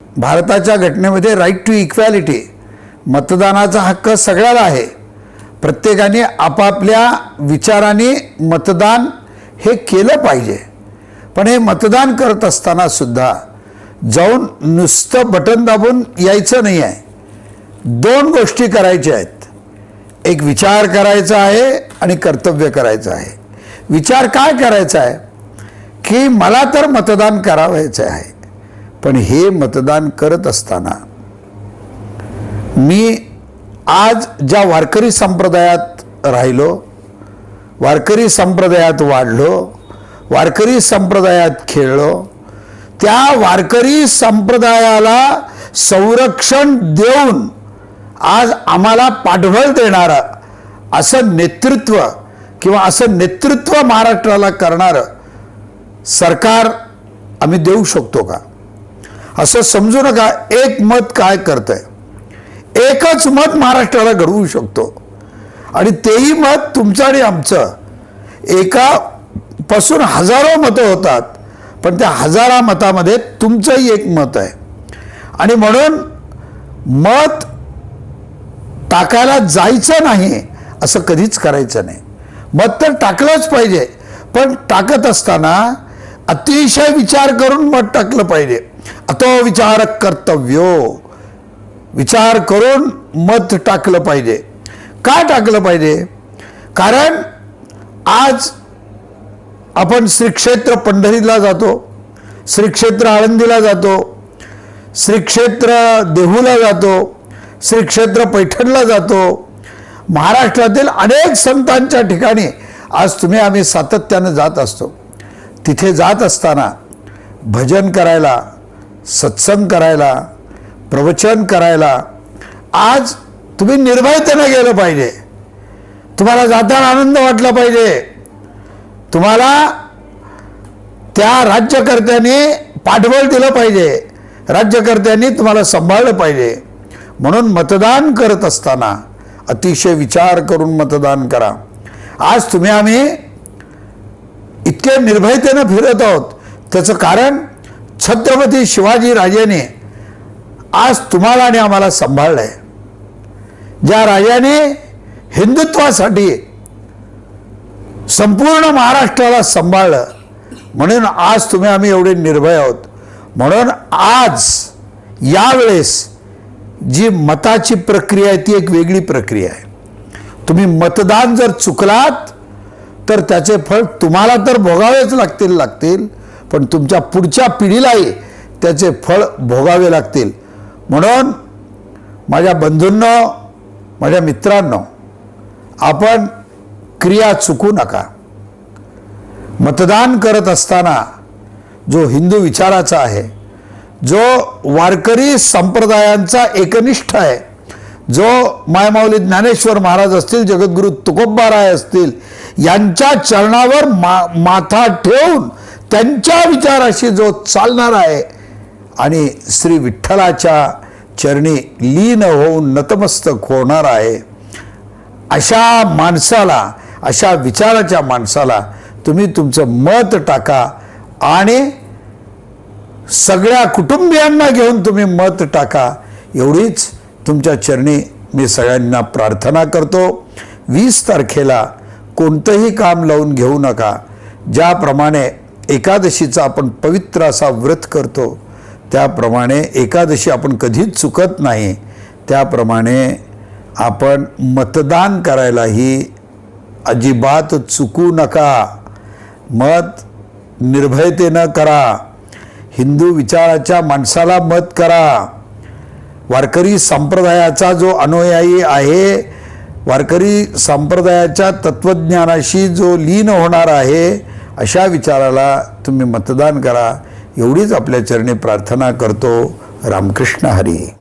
भारताच्या घटनेमध्ये right to equality, मतदानाचा हक्क सगळ्याला आहे. प्रत्येकाने आपापल्या विचाराने मतदान हे केलं पाहिजे. पण हे मतदान करत असताना सुद्धा जाऊन नुसतं बटन दाबून यायचं नाही आहे. दोन गोष्टी करायच्या आहेत. एक विचार करायचा आहे आणि कर्तव्य करायचं आहे. विचार काय करायचा आहे की मला तर मतदान करावायचं आहे, पण हे मतदान करत असताना मी आज ज्या वारकरी संप्रदायात राहिलो, वारकरी संप्रदायात वाढलो, वारकरी संप्रदायात खेळलो, त्या वारकरी संप्रदायाला संरक्षण देऊन आज आम्हाला पाठबळ देणारं असं नेतृत्व किंवा असं नेतृत्व महाराष्ट्राला करणारं सरकार आम्ही देऊ शकतो का? असं समजू नका एक मत काय करतंय. एकच मत महाराष्ट्राला घडवू शकतो आणि तेही मत तुमचं आणि आमचं. एकापासून हजारो मतं होतात, पण त्या हजारा मतामध्ये तुमचंही एक मत आहे. आणि म्हणून मत टाकायला जायचं नाही असं कधीच करायचं नाही. मत तर टाकलंच पाहिजे, पण टाकत असताना अतिशय विचार करून मत टाकलं पाहिजे. अतो विचार कर्तव्यो, विचार करून मत टाकलं पाहिजे. का टाकलं पाहिजे? कारण आज आपण श्री क्षेत्र पंढरीला जातो, श्री क्षेत्र आळंदीला जातो, श्री क्षेत्र देहूला जातो, श्री क्षेत्र पैठणला जातो. महाराष्ट्रातील अनेक संतांच्या ठिकाणी आज तुम्ही आम्ही सातत्यानं जात असतो. तिथे जात असताना भजन करायला, सत्संग करायला, प्रवचन करायला आज तुम्ही निर्भयतेने गेलं पाहिजे. तुम्हाला जाताना आनंद वाटला पाहिजे. तुम्हाला त्या राज्यकर्त्यांनी पाठबळ दिलं पाहिजे, राज्यकर्त्यांनी तुम्हाला सांभाळलं पाहिजे. म्हणून मतदान करत असताना अतिशय विचार करून मतदान करा. आज तुम्ही आम्ही इतके निर्भयतेने फिरत आहोत, त्याचं कारण छत्रपती शिवाजी राजेने आज तुम्हाला आणि आम्हाला सांभाळलंय. ज्या राजाने हिंदुत्वासाठी संपूर्ण महाराष्ट्राला सांभाळलं, म्हणून आज तुम्ही आम्ही एवढे निर्भय आहोत. म्हणून आज यावेळेस जी मताची प्रक्रिया आहे ती एक वेगळी प्रक्रिया आहे. तुम्ही मतदान जर चुकलात तर त्याचे फळ तुम्हाला तर भोगावेच लागतील, पण तुमच्या पुढच्या पिढीलाही त्याचे फळ भोगावे लागतील. म्हणून माझ्या बंधूंनो, माझ्या मित्रांनो, आपण क्रिया चुकू नका. मतदान करत असताना जो हिंदू विचाराचा आहे, जो वारकरी संप्रदायांचा एकनिष्ठ आहे, जो मायमाऊली ज्ञानेश्वर महाराज असतील, जगद्गुरु तुकोबाराय असतील, यांच्या चरणावर माथा ठेवून त्यांच्या विचाराशी जो चालणार आहे आणि श्री विठ्ठलाच्या चरणी लीन होऊन नतमस्तक होणार आहे, अशा माणसाला, अशा विचाराच्या माणसाला तुम्ही तुमचं मत टाका आणि सगळ्या कुटुंबियांना घेऊन तुम्ही मत टाका. एवढीच तुमच्या चरणी मी सगळ्यांना प्रार्थना करतो. 20 तारखेला कोणतंही काम लावून घेऊ नका. ज्याप्रमाणे एकादशीचा आपण पवित्र असा व्रत करतो, त्याप्रमाणे एकादशी आपण कधीच चुकत नाही. त्याप्रमाणे आपण मतदान करायलाही अजिबात चुकू नका. मत निर्भयतेनं करा. हिंदू विचाराच्या माणसाला मत करा. वारकरी संप्रदायाचा जो अनुयायी आहे, वारकरी संप्रदायाच्या तत्वज्ञानाशी जो लीन होणार आहे, अशा विचाराला तुम्ही मतदान करा. एवढीच आपल्या चरणी प्रार्थना करतो. रामकृष्ण हरी.